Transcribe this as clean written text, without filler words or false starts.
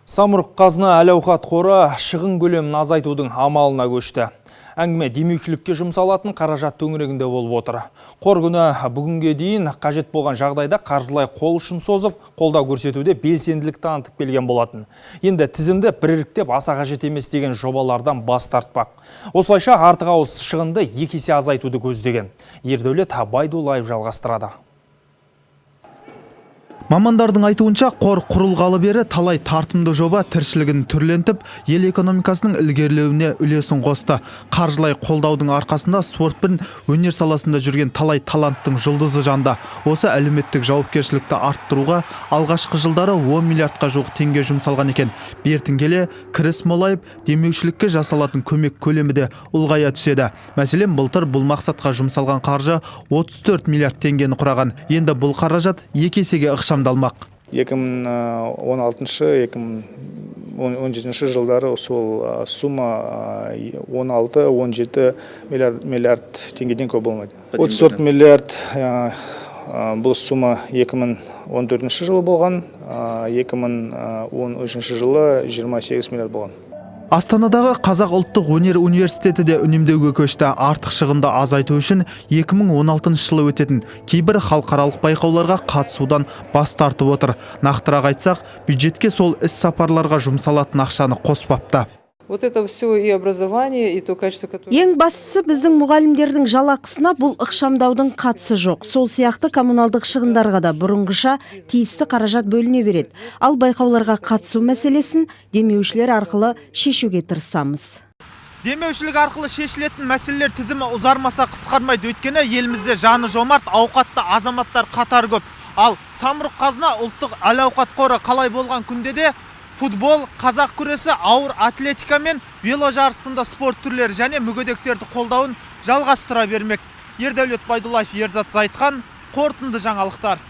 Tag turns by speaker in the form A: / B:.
A: Самұрық қазына әл-ауқат қоры шығын көлемін азайтудың амалына көшті. Әңгіме демеушілікке жұмсалатын қаражат төңірегінде болып отыр. Қор күні бүгінге дейін қажет болған жағдайда қаржылай қол ұшын созып, қолдау көрсетуде белсенділік танытып келген болатын. Енді тізімді біріктеп аса қажет емес деген жобалардан бас тартпақ. Осылайша артық ауыз шығынды 2 есе азайтуды көздеген. Ердәулет Байдуллаев жалғастырады.
B: Мамандардың айтуынша, қор құрылғалы бері талай тартымды жоба тіршілігін түрлентіп, ел экономикасының ілгерілеуіне үлесін қосты. Қаржылай қолдаудың арқасында спорт пен өнер саласында жүрген талай таланттың жұлдызы жанды. Осы әлеуметтік жауапкершілікті арттыруға алғашқы жылдары 10 миллиардқа жуық теңге жұмсалған екен. Бертін келе кіріс молайып, демеушілікке жасалатын көмек көлемі де ұлғая түседі. Мәселен, былтыр бұл мақсатқа жұмсалған қаржы 34 миллиард теңгені құраған. Енді бұл қаражат 2 есеге ықшамдалмақ.
C: 2016-2017 жылдары сол сумма 16-17 миллиард теңгеден көп болмайды. 34 миллиард бұл сумма 2014 жылы болған, 2013 жылы 28 миллиард болған.
B: Астанадағы Қазақ ұлттық өнер университеті де үнемдеуге көшті. Артық шығынды азайту үшін 2016 жылы өтетін кейбір халықаралық байқауларға қатысудан бас тартып отыр. Нақтырақ айтсақ, бюджетке сол іс сапарларға жұмсалатын ақшаны қоспапты.
D: Вот это все и образование, и то качество, которое...
E: Ең бастысы біздің мұғалімдердің жалақысына бұл ықшамдаудың қатысы жоқ. Сол сияқты коммуналдық шығындарға да бұрынғыша тиісті қаражат бөліне береді. Ал байқауларға қатысу мәселесін демеушілер арқылы шешуге тырысамыз.
B: Демеушілік арқылы шешілетін мәселелер тізімі ұзармаса қысқармайды. Өйткені елімізде жаны жомарт, ауқатты азаматтар қатар көп. Ал Самұрық қазына ұлттық әл-ауқат қоры қалай болған күнде де футбол, қазақ күресі, ауыр атлетика мен вело жарысында спорт түрлері және мүгедектерді қолдауын жалғастыра бермек. Ердәулет Байдуллаев, Ерзат Зайтхан, қорытынды жаңалықтар.